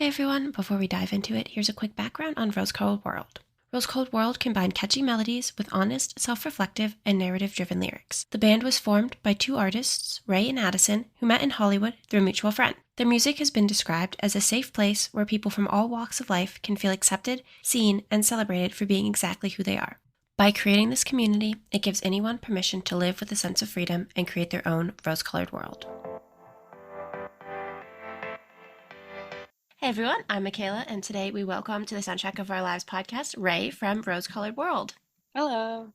Hey everyone, before we dive into it, here's a quick background on Rose-Colored World. Rose-Colored World combined catchy melodies with honest, self-reflective, and narrative-driven lyrics. The band was formed by two artists, Ray and Addison, who met in Hollywood through a mutual friend. Their music has been described as a safe place where people from all walks of life can feel accepted, seen, and celebrated for being exactly who they are. By creating this community, it gives anyone permission to live with a sense of freedom and create their own rose-colored world. Hey everyone, I'm Mackayla, and today we welcome to the Soundtrack of Our Lives podcast, Ray from Rose-Colored World. Hello.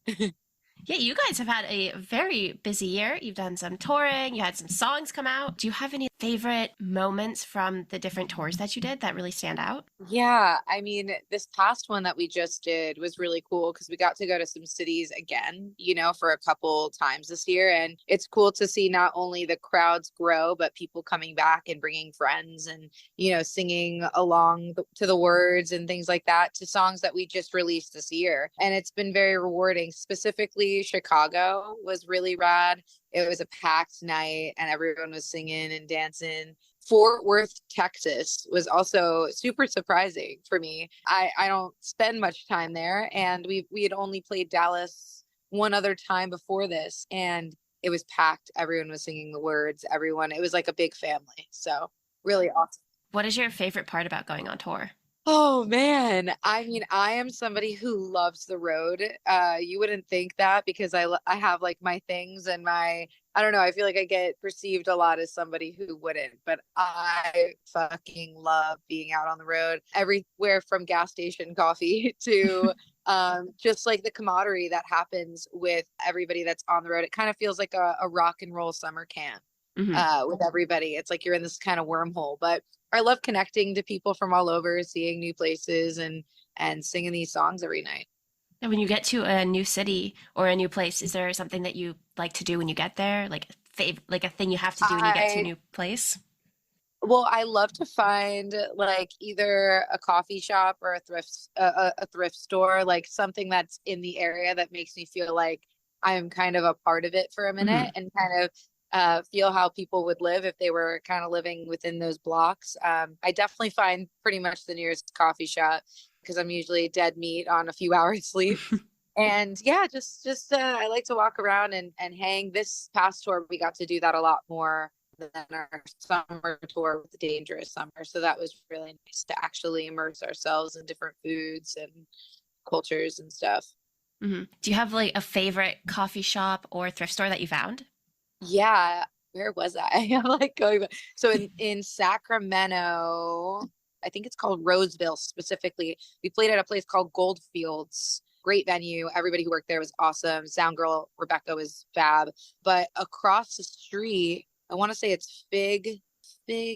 Yeah, you guys have had a very busy year. You've done some touring, you had some songs come out. Do you have any favorite moments from the different tours that you did that really stand out? Yeah, I mean, this past one that we just did was really cool because we got to go to some cities again, for a couple times this year. And it's cool to see not only the crowds grow, but people coming back and bringing friends and, singing along to the words and things like that to songs that we just released this year. And it's been very rewarding. Specifically, Chicago was really rad. It was a packed night and everyone was singing and dancing. Fort Worth, Texas was also super surprising for me. I don't spend much time there, and we had only played Dallas one other time before this, and it was packed. Everyone was singing the words. It was like a big family. So really awesome. What is your favorite part about going on tour? Oh man, I mean, I am somebody who loves the road. You wouldn't think that because I have like my things and I don't know, I feel like I get perceived a lot as somebody who wouldn't, but I fucking love being out on the road. Everywhere from gas station coffee to just like the camaraderie that happens with everybody that's on the road. It kind of feels like a rock and roll summer camp with everybody. It's like you're in this kind of wormhole, but I love connecting to people from all over, seeing new places and singing these songs every night. And when you get to a new city or a new place, is there something that you like to do when you get there? Like like a thing you have to do when you get to a new place? Well, I love to find like either a coffee shop or a thrift store, like something that's in the area that makes me feel like I am kind of a part of it for a minute and kind of feel how people would live if they were kind of living within those blocks. I definitely find pretty much the nearest coffee shop because I'm usually dead meat on a few hours sleep. And yeah, just I like to walk around and hang. This past tour, we got to do that a lot more than our summer tour with the Dangerous Summer. So that was really nice to actually immerse ourselves in different foods and cultures and stuff. Do you have like a favorite coffee shop or thrift store that you found? Yeah, where was I? I'm like going back. So in Sacramento, I think it's called Roseville specifically. We played at a place called Goldfields. Great venue. Everybody who worked there was awesome. Sound girl Rebecca was fab. But across the street, I want to say it's Fig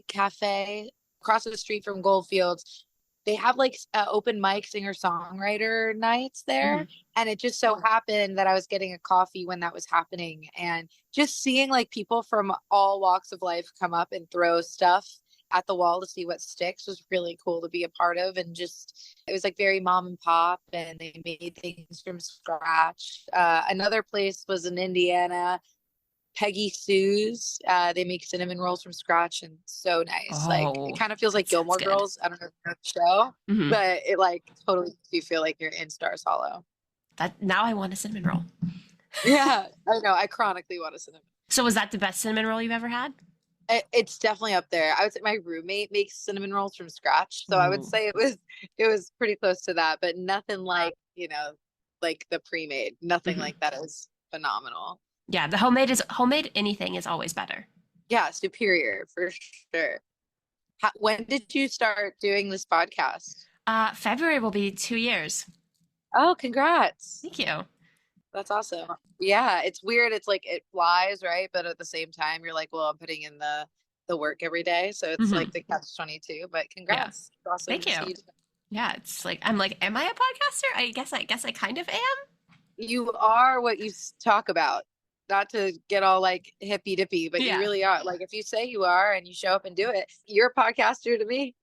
Cafe. Across the street from Goldfields, they have like open mic singer-songwriter nights there. And it just so happened that I was getting a coffee when that was happening. And just seeing like people from all walks of life come up and throw stuff at the wall to see what sticks was really cool to be a part of. And just, it was like very mom and pop and they made things from scratch. Another place was in Indiana, Peggy Sue's. They make cinnamon rolls from scratch and so nice. Like Oh, it kind of feels like sounds Gilmore good. Girls. I don't know if you know the show, but it like totally makes you feel like you're in Stars Hollow. That now I want a cinnamon roll. Yeah, I know. I chronically want a cinnamon. So was that the best cinnamon roll you've ever had? It's definitely up there. I would say my roommate makes cinnamon rolls from scratch, so I would Ooh. say it was pretty close to that, but nothing like like the pre-made. Nothing like that is phenomenal. Yeah, the homemade anything is always better. Yeah, superior for sure. When did you start doing this podcast? February will be 2 years. Oh, congrats. Thank you. That's awesome. Yeah, it's weird. It's like it flies, right? But at the same time, you're like, well, I'm putting in the work every day. So it's like the catch 22, but Yeah. congrats. It's awesome Thank to you. see you. Yeah, it's like am I a podcaster? I guess I kind of am. You are what you talk about. Not to get all like hippy dippy, but you Yeah. really are. Like if you say you are and you show up and do it, you're a podcaster to me.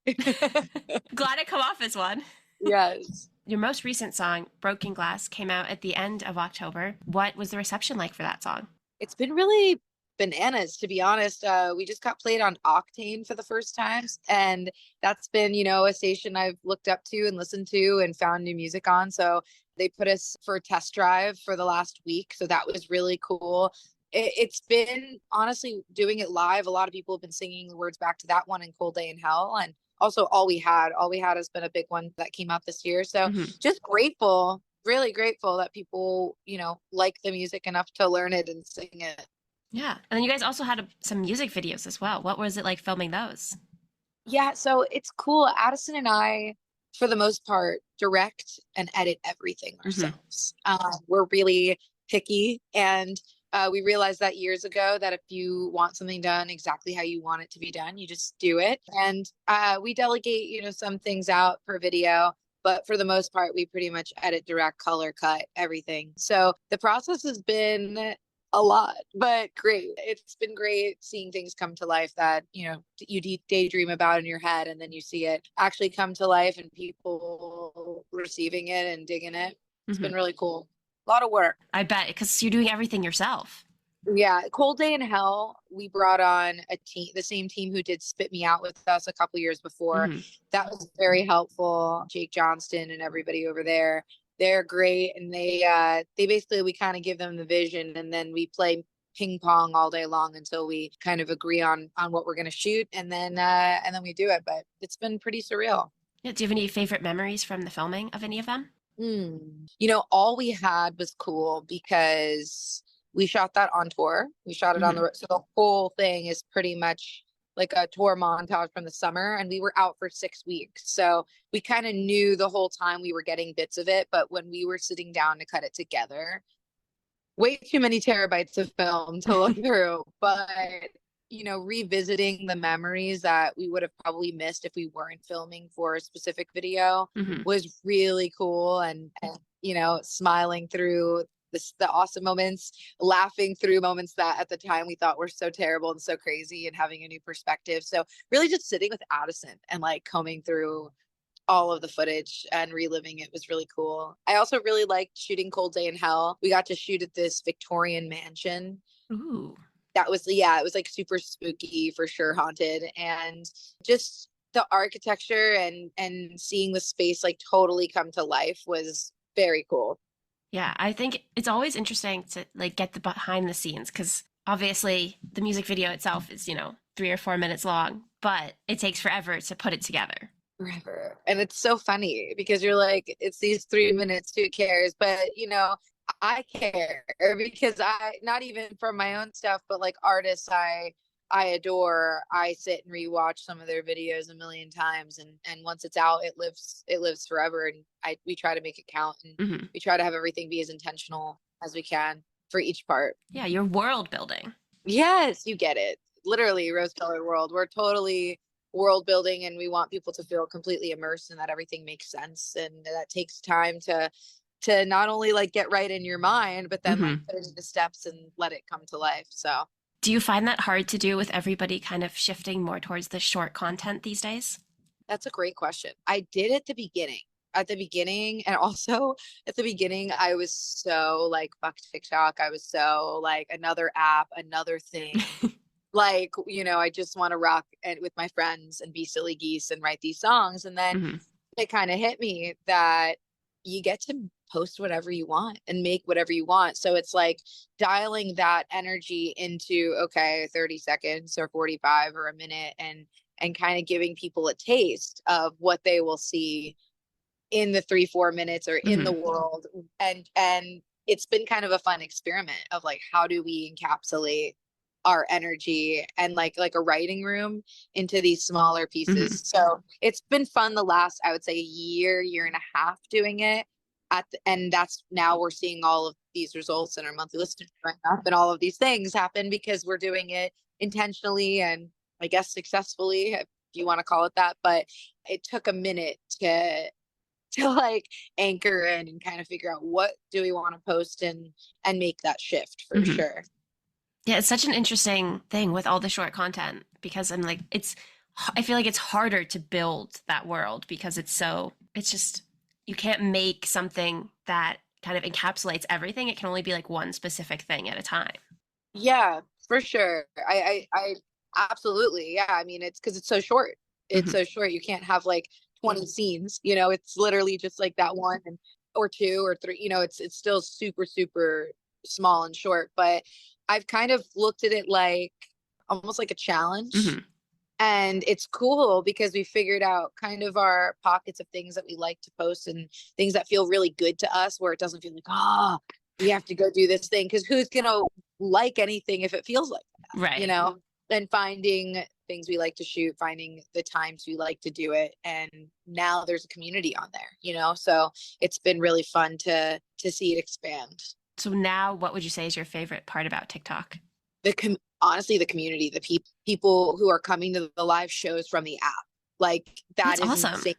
Glad I come off as one. Yes. Your most recent song, Broken Glass, came out at the end of October. What was the reception like for that song? It's been really bananas, to be honest. We just got played on Octane for the first time, and that's been, a station I've looked up to and listened to and found new music on. So they put us for a test drive for the last week. So that was really cool. It's been, honestly, doing it live. A lot of people have been singing the words back to that one and Cold Day in Hell. And also All We Had. All We Had has been a big one that came out this year. So just grateful, really grateful that people, like the music enough to learn it and sing it. Yeah. And then you guys also had some music videos as well. What was it like filming those? Yeah, so it's cool. Addison and I, for the most part, direct and edit everything ourselves. We're really picky, and we realized that years ago that if you want something done exactly how you want it to be done, you just do it. And we delegate, some things out per video. But for the most part, we pretty much edit, direct, color, cut, everything. So the process has been a lot, but great. It's been great seeing things come to life that, you daydream about in your head, and then you see it actually come to life and people receiving it and digging it. It's been really cool. A lot of work. I bet, because you're doing everything yourself. Yeah, Cold Day in Hell, we brought on a team, the same team who did Spit Me Out with us a couple years before. That was very helpful. Jake Johnston and everybody over there. They're great, and they basically, we kind of give them the vision, and then we play ping pong all day long until we kind of agree on what we're going to shoot, and then we do it. But it's been pretty surreal. Yeah, do you have any favorite memories from the filming of any of them? All we had was cool because we shot that on tour. We shot it on the road, so the whole thing is pretty much like a tour montage from the summer, and we were out for 6 weeks. So we kind of knew the whole time we were getting bits of it, but when we were sitting down to cut it together, way too many terabytes of film to look through. But, revisiting the memories that we would have probably missed if we weren't filming for a specific video was really cool. And smiling through the awesome moments, laughing through moments that at the time we thought were so terrible and so crazy, and having a new perspective. So really just sitting with Addison and like combing through all of the footage and reliving it was really cool. I also really liked shooting Cold Day in Hell. We got to shoot at this Victorian mansion. Ooh. That was, it was like super spooky, for sure, haunted, and just the architecture and seeing the space like totally come to life was very cool. Yeah, I think it's always interesting to like get the behind the scenes, because obviously the music video itself is, 3 or 4 minutes long, but it takes forever to put it together. Forever. And it's so funny because you're like, it's these 3 minutes, who cares? But, I care because not even from my own stuff, but like artists I adore, I sit and rewatch some of their videos a million times, and once it's out, it lives forever, and we try to make it count, and we try to have everything be as intentional as we can for each part. Yeah, you're world building. Yes, you get it. Literally, rose-colored world. We're totally world building, and we want people to feel completely immersed and that everything makes sense, and that takes time to not only like get right in your mind, but then like put it into steps and let it come to life. So do you find that hard to do with everybody kind of shifting more towards the short content these days? that's a great question. I did at the beginning. And also at the beginning, I was so like, fuck TikTok. I was so like, another app, another thing. Like, I just want to rock and with my friends and be silly geese and write these songs. And then it kind of hit me that you get to post whatever you want and make whatever you want. So it's like dialing that energy into, okay, 30 seconds or 45 or a minute, and kind of giving people a taste of what they will see in the 3-4 minutes or in the world. And it's been kind of a fun experiment of like, how do we encapsulate our energy and like a writing room into these smaller pieces. So it's been fun the last, I would say, year and a half doing it. And that's now we're seeing all of these results in our monthly listeners going up, and all of these things happen because we're doing it intentionally and I guess successfully, if you want to call it that. But it took a minute to like anchor in and kind of figure out what do we want to post and make that shift for sure. Yeah, it's such an interesting thing with all the short content, because I'm like, I feel like it's harder to build that world because it's just, you can't make something that kind of encapsulates everything. It can only be like one specific thing at a time. Yeah. For sure. I absolutely. Yeah. I mean, it's because it's so short. It's Hmm. so short. You can't have like 20 scenes, you know, it's literally just like that one and, or two or three, you know, it's still super, super small and short. But I've kind of looked at it like almost like a challenge. Hmm. And it's cool because we figured out kind of our pockets of things that we like to post and things that feel really good to us, where it doesn't feel like, oh, we have to go do this thing. Because who's going to like anything if it feels like that, you Right. know? And finding things we like to shoot, finding the times we like to do it. And now there's a community on there, you know? So it's been really fun to see it expand. So now, what would you say is your favorite part about TikTok? Honestly, the community, the people who are coming to the live shows from the app, like that That's is awesome. insane.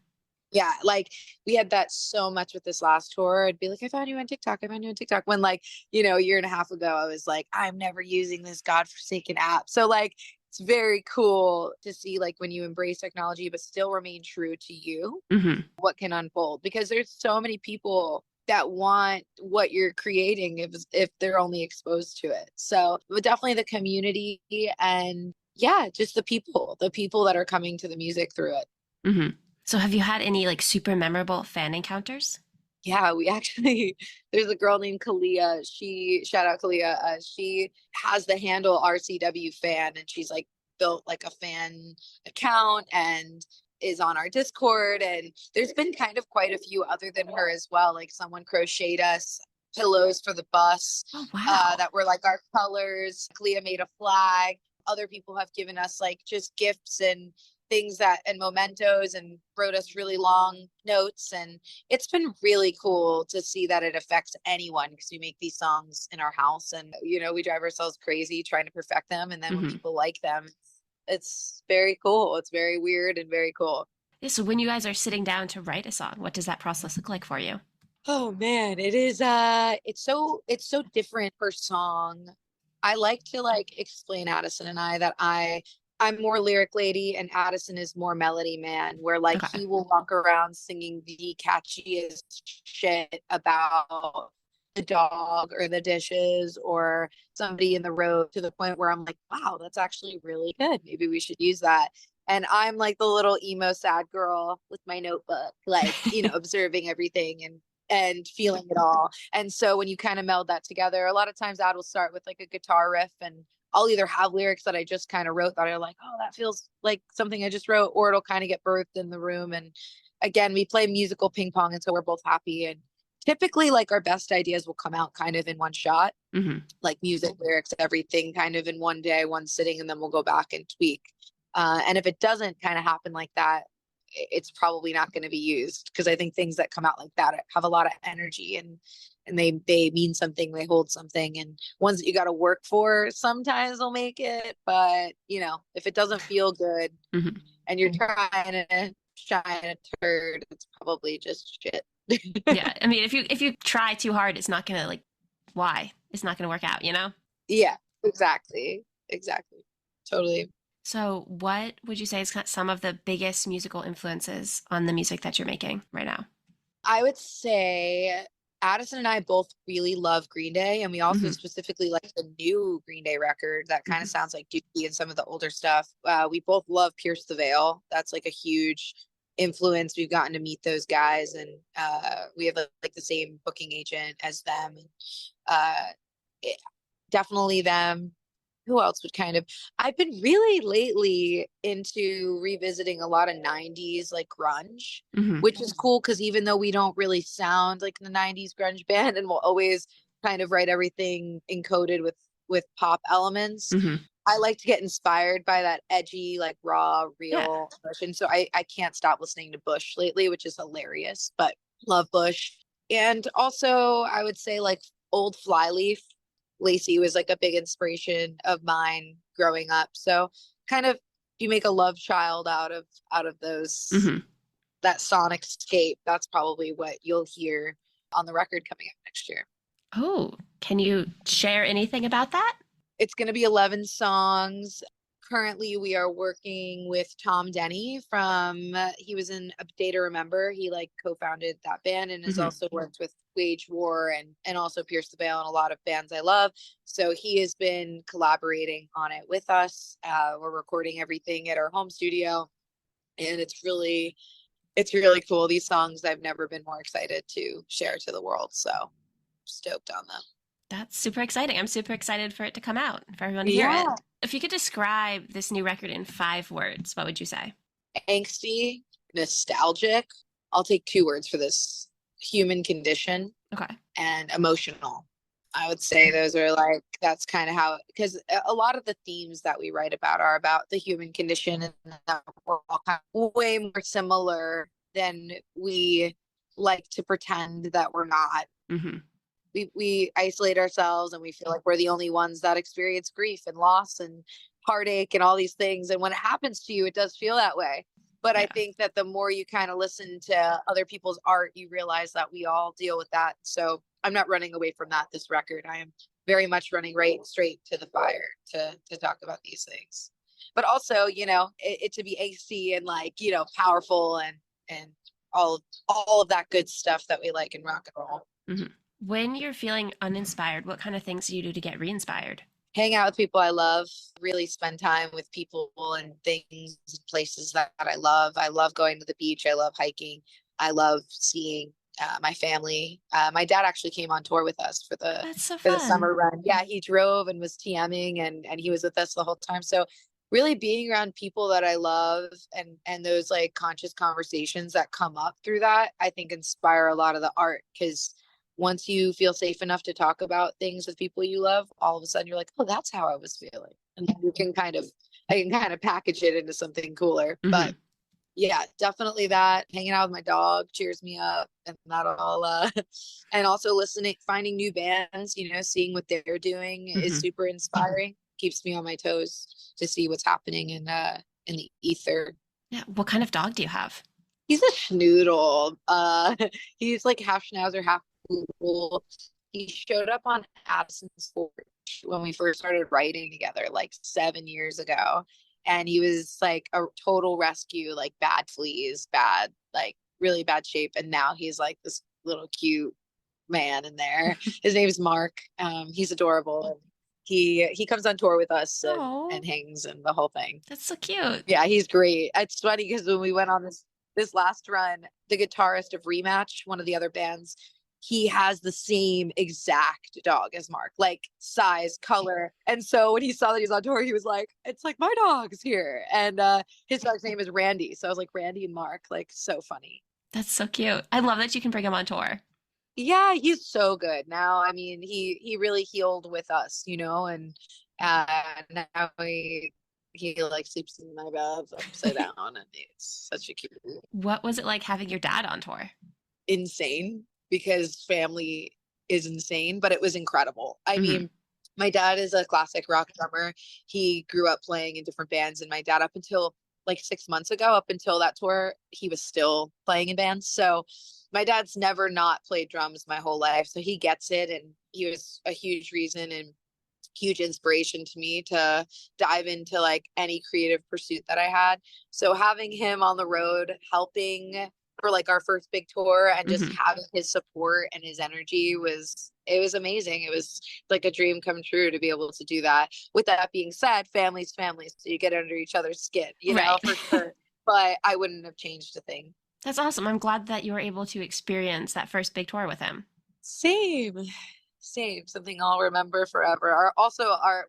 Yeah, like we had that so much with this last tour. I'd be like, I found you on TikTok. I found you on TikTok. When like, you know, a year and a half ago, I was like, I'm never using this godforsaken app. So like, it's very cool to see like when you embrace technology, but still remain true to you, Hmm. what can unfold, because there's so many people that want what you're creating if they're only exposed to it. So but definitely the community and yeah, just the people that are coming to the music through it. Hmm. So have you had any like super memorable fan encounters? Yeah, we actually there's a girl named Kalia. She shout out Kalia. She has the handle RCW fan, and she's like built like a fan account and is on our Discord. And there's been kind of quite a few other than her as well. Like someone crocheted us pillows for the bus Oh, wow. that were like our colors. Kalia made a flag. Other people have given us like just gifts and things that and mementos and wrote us really long notes, and it's been really cool to see that it affects anyone because we make these songs in our house and you know we drive ourselves crazy trying to perfect them, and then when Hmm. people like them, it's very cool. It's very weird and very cool. Yeah, so when you guys are sitting down to write a song, what does that process look like for you? Oh man, it is it's so different per song. I like to like explain Addison and I that I'm more lyric lady and Addison is more melody man, where like Okay. he will walk around singing the catchiest shit about the dog or the dishes or somebody in the road, to the point where I'm like, wow, that's actually really good. Maybe we should use that. And I'm like the little emo sad girl with my notebook, like, you know, observing everything and feeling it all. And so when you kind of meld that together, a lot of times Ad will start with like a guitar riff, and I'll either have lyrics that I just kind of wrote that are like, oh, that feels like something I just wrote, or it'll kind of get birthed in the room. And again, we play musical ping pong, and so we're both happy. And typically, like our best ideas will come out kind of in one shot, Hmm. like music, lyrics, everything kind of in one day, one sitting, and then we'll go back and tweak. And if it doesn't kind of happen like that, it's probably not going to be used, because I think things that come out like that have a lot of energy, and they mean something, they hold something, and ones that you got to work for sometimes will make it. But you know, if it doesn't feel good Hmm. and you're trying to shine a turd, it's probably just shit. Yeah, I mean, if you try too hard, it's not gonna like. Why? It's not gonna work out, you know? Yeah, exactly, exactly, totally. So, what would you say is some of the biggest musical influences on the music that you're making right now? I would say Addison and I both really love Green Day, and we also Hmm. specifically like the new Green Day record that kind of Hmm. sounds like Dookie and some of the older stuff. We both love Pierce the Veil. That's like a huge influence. We've gotten to meet those guys, and we have like the same booking agent as them. And, uh, it, definitely them. Who else would kind of I've been really lately into revisiting a lot of 90s like grunge, Hmm. which is cool because even though we don't really sound like the 90s grunge band and we'll always kind of write everything encoded with pop elements, Hmm. I like to get inspired by that edgy, like raw, Yeah. real emotion. So I can't stop listening to Bush lately, which is hilarious, but love Bush. And also I would say like old Flyleaf. Lacey was like a big inspiration of mine growing up. So kind of you make a love child out of those, Hmm. that sonic scape. That's probably what you'll hear on the record coming up next year. Oh, can you share anything about that? It's going to be 11 songs. Currently, we are working with Tom Denny from, he was in A Day to Remember. He like co-founded that band and has Hmm. also worked with Wage War and also Pierce the Veil and a lot of bands I love. So he has been collaborating on it with us. We're recording everything at our home studio, and it's really cool. These songs I've never been more excited to share to the world. So stoked on them. That's super exciting. I'm super excited for it to come out, for everyone to hear it. Yeah. If you could describe this new record in 5 words, what would you say? Angsty, nostalgic. I'll take 2 words for this: human condition Okay. and emotional. I would say those are like, that's kind of how, because a lot of the themes that we write about are about the human condition, and that we're all kind of way more similar than we like to pretend that we're not. Mm-hmm. We isolate ourselves and we feel like we're the only ones that experience grief and loss and heartache and all these things. And when it happens to you, it does feel that way. But I Yeah. think that the more you kind of listen to other people's art, you realize that we all deal with that. So I'm not running away from that, this record. I am very much running right straight to the fire to talk about these things. But also, it to be angsty and like, powerful and all of that good stuff that we like in rock and roll. Mm-hmm. When you're feeling uninspired, what kind of things do you do to get re-inspired? Hang out with people I love, really spend time with people and things, places that I love. I love going to the beach. I love hiking. I love seeing my family. My dad actually came on tour with us for the That's so for the fun. summer run. Yeah, he drove and was TMing and he was with us the whole time. So really being around people that I love and those like conscious conversations that come up through that, I think inspire a lot of the art, because once you feel safe enough to talk about things with people you love, all of a sudden you're like, oh, that's how I was feeling. And then I can kind of package it into something cooler. Mm-hmm. But yeah, definitely that. Hanging out with my dog cheers me up, and that all and also finding new bands, seeing what they're doing is Mm-hmm. super inspiring. Keeps me on my toes to see what's happening in the ether. Yeah. What kind of dog do you have? He's a schnoodle. He's like half schnauzer, half poodle. He showed up on Addison's porch when we first started writing together, like 7 years ago. And he was like a total rescue, like bad fleas, bad, like really bad shape. And now he's like this little cute man in there. His name's Mark. He's adorable. And he comes on tour with us Oh, and hangs and the whole thing. that's so cute. Yeah, he's great. It's funny because when we went on this last run, the guitarist of Rematch, one of the other bands, he has the same exact dog as Mark, like size, color. And so when he saw that he was on tour, he was like, it's like my dog's here. And his dog's name is Randy. So I was like, Randy and Mark, like so funny. That's so cute. I love that you can bring him on tour. Yeah, he's so good. Now, I mean, he really healed with us, and now he like sleeps in my bed upside down, and it's such a cute, What was it like having your dad on tour? insane, because family is insane, but it was incredible. I Mm-hmm. mean, my dad is a classic rock drummer. He grew up playing in different bands, and my dad, up until like 6 months ago, up until that tour, he was still playing in bands. So my dad's never not played drums my whole life. So he gets it. And he was a huge reason and huge inspiration to me to dive into like any creative pursuit that I had. So having him on the road helping for like our first big tour and just Mm-hmm. having his support and his energy was amazing. It was like a dream come true to be able to do that. With that being said, family's family, so you get under each other's skin, Right. for sure. But I wouldn't have changed a thing. That's awesome. I'm glad that you were able to experience that first big tour with him. Same. Same. Something I'll remember forever. Our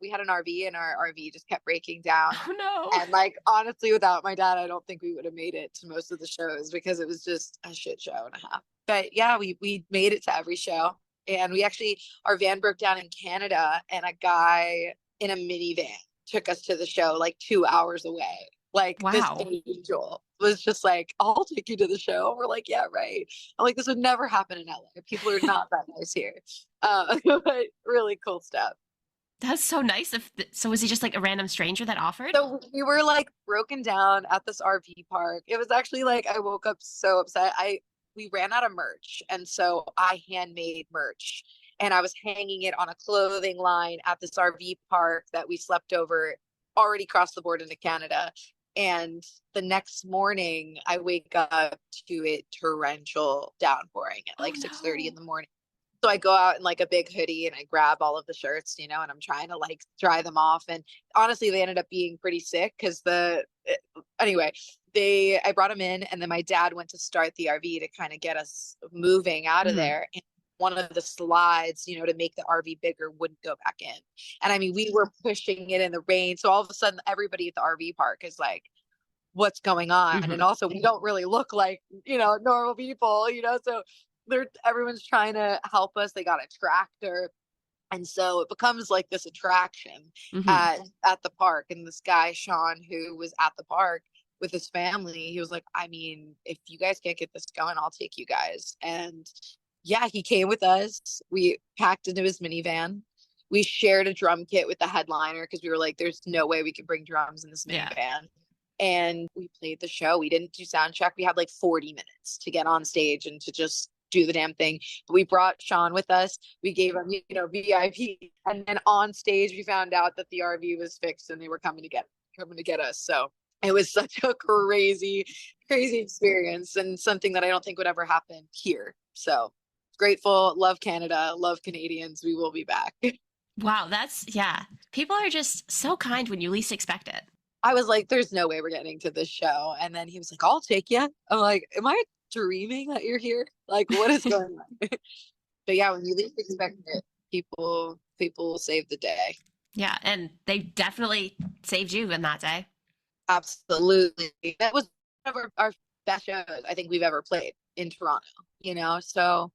we had an RV, and our RV just kept breaking down. Oh no. And like honestly, without my dad, I don't think we would have made it to most of the shows, because it was just a shit show and a half. But yeah, we made it to every show. And we actually, our van broke down in Canada, and a guy in a minivan took us to the show like 2 hours away. Like this Wow. angel was just like, I'll take you to the show. We're like, yeah, right. I'm like, this would never happen in LA. People are not that nice here. But really cool stuff. That's so nice. So was he just like a random stranger that offered? So we were like broken down at this RV park. It was actually like, I woke up so upset. We ran out of merch, and so I handmade merch, and I was hanging it on a clothing line at this RV park that we slept over, already crossed the border into Canada. And the next morning I wake up to it torrential downpouring at Oh like 6:30 no. in the morning. So I go out in like a big hoodie and I grab all of the shirts, and I'm trying to like dry them off. And honestly, they ended up being pretty sick because anyway, I brought them in, and then my dad went to start the RV to kind of get us moving out of there. And one of the slides, to make the RV bigger wouldn't go back in. And I mean, we were pushing it in the rain. So all of a sudden, everybody at the RV park is like, what's going on? And also, we don't really look like, normal people, so everyone's trying to help us. They got a tractor. And so it becomes like this attraction at the park. And this guy, Sean, who was at the park with his family, he was like, I mean, if you guys can't get this going, I'll take you guys. And yeah, he came with us. We packed into his minivan. We shared a drum kit with the headliner because we were like, there's no way we could bring drums in this minivan. Yeah. And we played the show. We didn't do sound check. We had like 40 minutes to get on stage and to just do the damn thing. But we brought Sean with us. We gave him, VIP. And then on stage, we found out that the RV was fixed and they were coming to get us. So it was such a crazy, crazy experience, and something that I don't think would ever happen here. So grateful, love Canada, love Canadians. We will be back. Wow, yeah. People are just so kind when you least expect it. I was like, there's no way we're getting to this show. And then he was like, I'll take you. I'm like, am I dreaming that you're here? Like, what is going on? But yeah, when you least expect it, people will save the day. Yeah, and they definitely saved you in that day. Absolutely. That was one of our best shows I think we've ever played in Toronto, so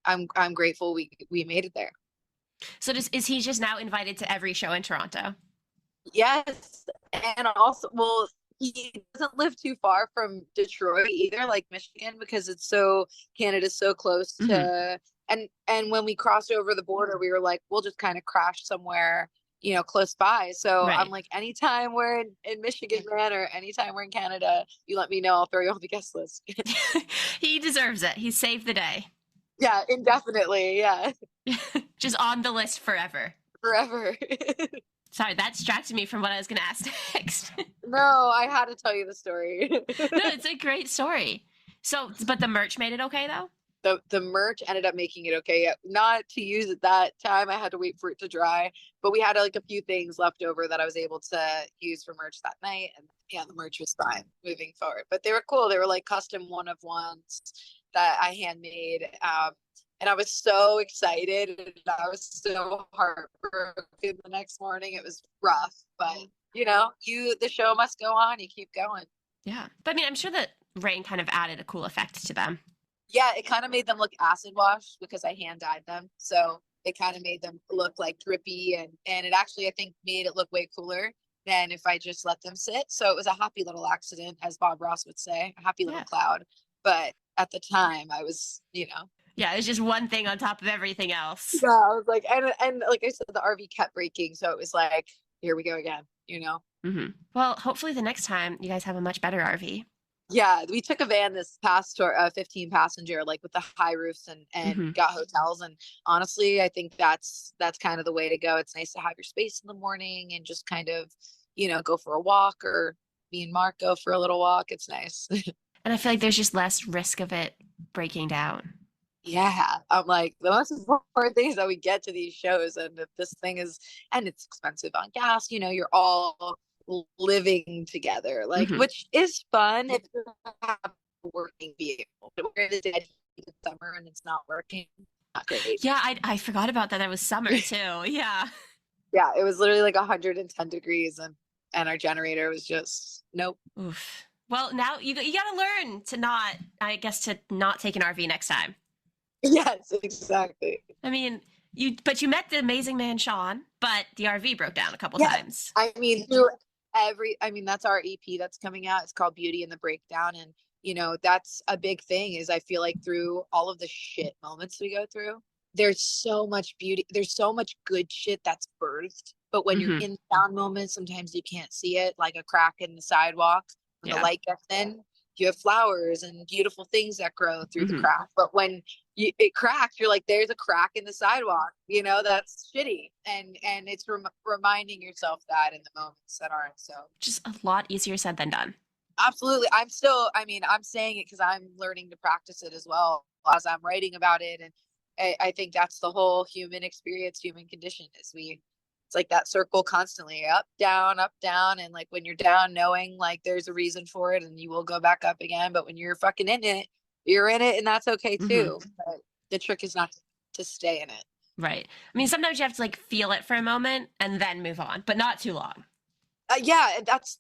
I'm grateful we made it there. So is he just now invited to every show in Toronto? Yes. And also, well, he doesn't live too far from Detroit either, like Michigan, because Canada's so close to, and when we crossed over the border, we were like, we'll just kind of crash somewhere, close by. So right. I'm like, anytime we're in Michigan, man, or anytime we're in Canada, you let me know, I'll throw you on the guest list. He deserves it. He saved the day. Yeah, indefinitely. Yeah. Just on the list forever. Forever. Sorry, that distracted me from what I was going to ask next. No, I had to tell you the story. No, it's a great story. So, but the merch made it okay, though? The merch ended up making it okay. Not to use at that time. I had to wait for it to dry. But we had like a few things left over that I was able to use for merch that night. And yeah, the merch was fine moving forward. But they were cool. They were like custom one-of-ones that I handmade. And I was so excited, and I was so heartbroken the next morning. It was rough, but the show must go on. You keep going. Yeah. But I mean, I'm sure that rain kind of added a cool effect to them. Yeah, it kind of made them look acid washed because I hand dyed them. So it kind of made them look like drippy, and it actually, I think, made it look way cooler than if I just let them sit. So it was a happy little accident, as Bob Ross would say, a happy little cloud. But at the time I was, Yeah, it's just one thing on top of everything else. Yeah, I was like, and like I said, the RV kept breaking, so it was like, here we go again, Well, hopefully the next time you guys have a much better RV. Yeah, we took a van this past tour, 15 passenger, like with the high roofs and got hotels. And honestly, I think that's kind of the way to go. It's nice to have your space in the morning and just kind of, go for a walk, or me and Mark go for a little walk. It's nice. And I feel like there's just less risk of it breaking down. Yeah, I'm like, the most important thing is that we get to these shows, and if this thing is, and it's expensive on gas, you're all living together, like, which is fun if you have a working vehicle. But we're in the dead heat of summer and it's not working. Not great. Yeah, I forgot about that. It was summer too. Yeah. Yeah, it was literally like 110 degrees, and our generator was just nope. Oof. Well, now you got to learn to not take an RV next time. Yes, exactly. I mean, you met the amazing man, Sean, but the RV broke down a couple times. I mean, that's our EP that's coming out. It's called Beauty and the Breakdown. And, that's a big thing, is I feel like through all of the shit moments we go through, there's so much beauty. There's so much good shit that's birthed. But when you're in down moments, sometimes you can't see it, like a crack in the sidewalk. When the light gets in, you have flowers and beautiful things that grow through the crack. But when it cracks, you're like, there's a crack in the sidewalk, that's shitty. And it's reminding yourself that in the moments that aren't so. Just a lot easier said than done. Absolutely. I'm saying it because I'm learning to practice it as well as I'm writing about it. I think that's the whole human experience, human condition is it's like that circle constantly up, down. And like when you're down, knowing like there's a reason for it and you will go back up again. But when you're fucking in it, you're in it and that's okay Mm-hmm. too. But the trick is not to stay in it. Right. I mean, sometimes you have to like feel it for a moment and then move on, but not too long. Yeah, that's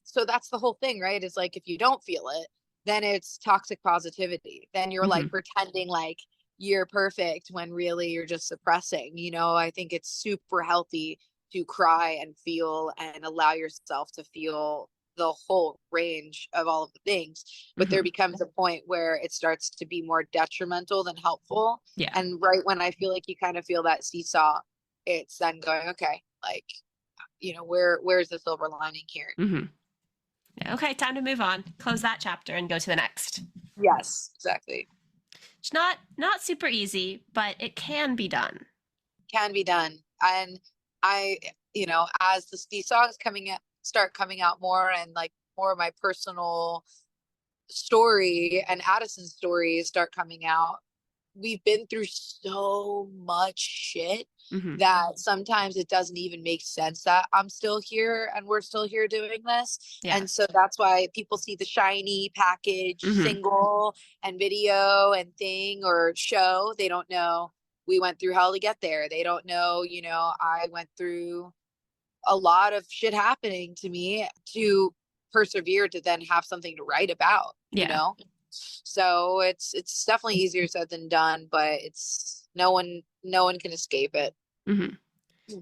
the whole thing, right? It's like if you don't feel it, then it's toxic positivity. Then you're Mm-hmm. like pretending like you're perfect when really you're just suppressing. I think it's super healthy to cry and feel and allow yourself to feel the whole range of all of the things. But there Mm-hmm. becomes a point where it starts to be more detrimental than helpful. Yeah. And right when I feel like you kind of feel that seesaw, it's then going, okay, like where's the silver lining here? Mm-hmm. Yeah, okay, time to move on. Close that chapter and go to the next. Yes, exactly. It's not super easy, but it can be done. Can be done. And I, as these songs start coming out more and like more of my personal story and Addison's stories start coming out, we've been through so much shit Mm-hmm. that sometimes it doesn't even make sense that I'm still here and we're still here doing this. Yeah. And so that's why people see the shiny package Mm-hmm. single and video and thing or show. They don't know we went through hell to get there. They don't know, I went through a lot of shit happening to me to persevere to then have something to write about, Yeah. So it's definitely easier said than done, but it's no one can escape it. Mm-hmm.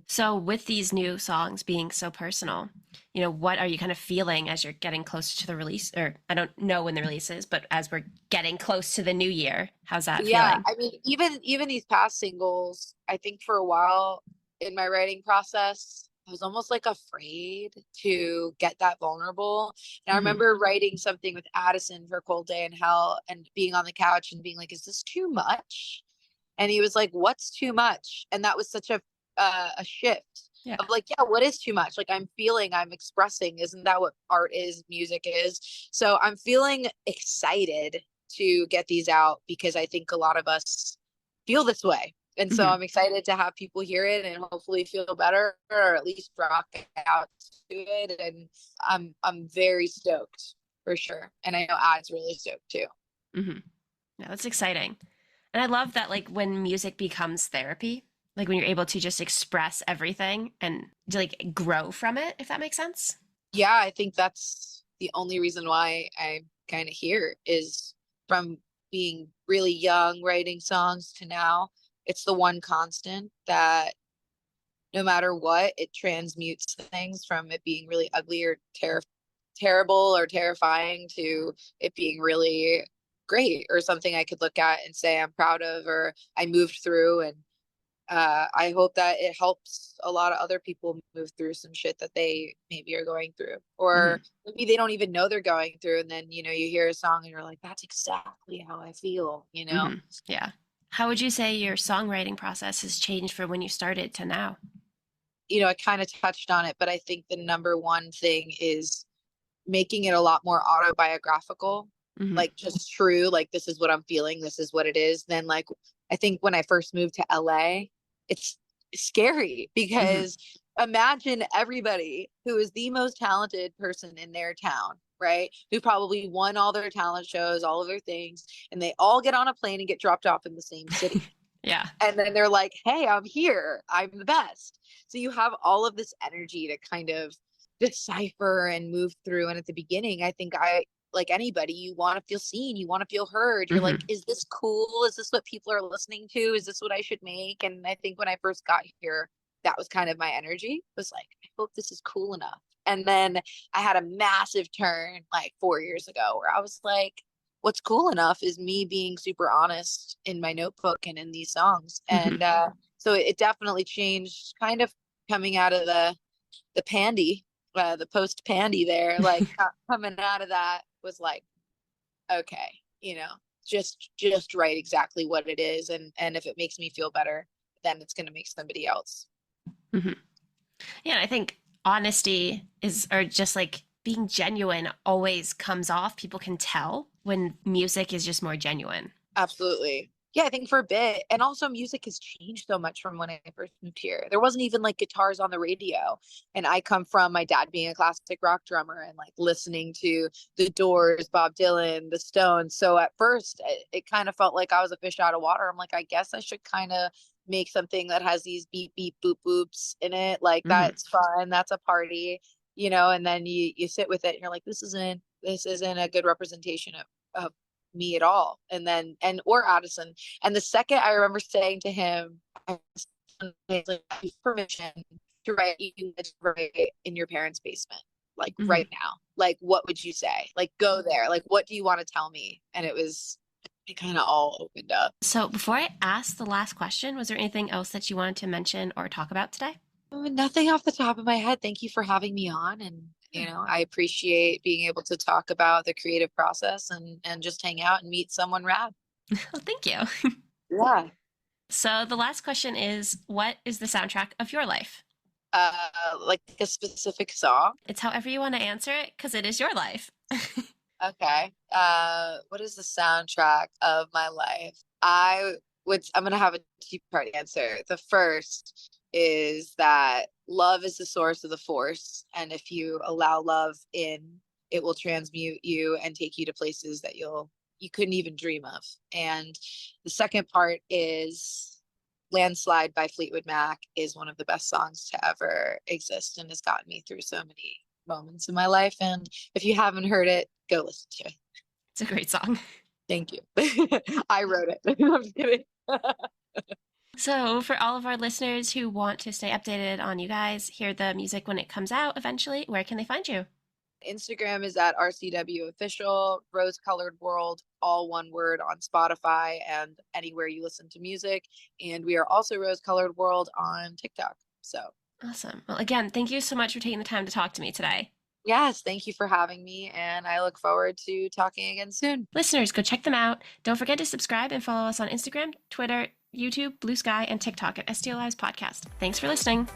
So with these new songs being so personal, what are you kind of feeling as you're getting closer to the release? Or I don't know when the release is, but as we're getting close to the new year, how's that Yeah, feeling? I mean, even these past singles, I think for a while in my writing process, I was almost like afraid to get that vulnerable. And I Mm-hmm. remember writing something with Addison for Cold Day in Hell and being on the couch and being like, "Is this too much?" And he was like, "What's too much?" And that was such a shift Yeah. of like, yeah, what is too much? Like I'm feeling, I'm expressing. Isn't that what art is, music is? So I'm feeling excited to get these out because I think a lot of us feel this way. And so Mm-hmm. I'm excited to have people hear it and hopefully feel better or at least rock out to it. And I'm very stoked for sure. And I know Ad's really stoked too. Mm-hmm. Yeah, that's exciting. And I love that, like, when music becomes therapy, like when you're able to just express everything and like grow from it, if that makes sense. Yeah, I think that's the only reason why I'm kind of here is from being really young writing songs to now. It's the one constant that no matter what, it transmutes things from it being really ugly or terrible or terrifying to it being really great or something I could look at and say I'm proud of or I moved through. And I hope that it helps a lot of other people move through some shit that they maybe are going through, Mm-hmm. or maybe they don't even know they're going through. And then, you hear a song and you're like, that's exactly how I feel. Mm-hmm. Yeah. How would you say your songwriting process has changed from when you started to now? I kind of touched on it, but I think the number one thing is making it a lot more autobiographical, Mm-hmm. like just true, like this is what I'm feeling, this is what it is. Then like I think when I first moved to LA, it's scary Mm-hmm. because imagine everybody who is the most talented person in their town, right? Who probably won all their talent shows, all of their things, and they all get on a plane and get dropped off in the same city. Yeah. And then they're like, hey, I'm here. I'm the best. So you have all of this energy to kind of decipher and move through. And at the beginning, I think like anybody, you want to feel seen, you want to feel heard. You're Mm-hmm. like, is this cool? Is this what people are listening to? Is this what I should make? And I think when I first got here, that was kind of my energy. It was like, I hope this is cool enough. And then I had a massive turn like 4 years ago where I was like, what's cool enough is me being super honest in my notebook and in these songs. Mm-hmm. And so it definitely changed kind of coming out of the pandy, the post pandy there, like coming out of that was like, okay, just write exactly what it is. And if it makes me feel better, then it's going to make somebody else. Mm-hmm. Yeah, I think honesty is, or just like being genuine always comes off. People can tell when music is just more genuine. Absolutely. Yeah, I think for a bit. And also music has changed so much from when I first moved here. There wasn't even like guitars on the radio. And I come from my dad being a classic rock drummer and like listening to The Doors, Bob Dylan, The Stones. So at first it kind of felt like I was a fish out of water. I'm like, I guess I should kind of make something that has these beep beep boop boops in it. Like Mm-hmm. that's fun. That's a party, and then you sit with it and you're like, this isn't a good representation of me at all. And then or Addison. And the second I remember saying to him, I like, I have permission to write you in your parents' basement, like Mm-hmm. right now. Like, what would you say? Like, go there. Like, what do you want to tell me? And it kind of all opened up. So before I ask the last question, was there anything else that you wanted to mention or talk about today? Nothing off the top of my head. Thank you for having me on. And, I appreciate being able to talk about the creative process and just hang out and meet someone rad. Oh, thank you. Yeah. So the last question is, what is the soundtrack of your life? Like a specific song. It's however you want to answer it, because it is your life. Okay. What is the soundtrack of my life? I'm gonna have a two-part answer. The first is that love is the source of the force, and if you allow love in, it will transmute you and take you to places that you couldn't even dream of. And the second part is Landslide by Fleetwood Mac is one of the best songs to ever exist and has gotten me through so many moments in my life. And if you haven't heard it, go listen to it. It's a great song. Thank you. I wrote it. I'm just kidding. So, for all of our listeners who want to stay updated on you guys, hear the music when it comes out eventually, where can they find you? Instagram is at RCW Official, Rose Colored World, all one word on Spotify and anywhere you listen to music. And we are also Rose Colored World on TikTok. So, Awesome. Well, again, thank you so much for taking the time to talk to me today. yes, thank you for having me. And I look forward to talking again soon. Listeners, go check them out. Don't forget to subscribe and follow us on Instagram, Twitter, YouTube, Blue Sky, and TikTok at STLI's Podcast. Thanks for listening.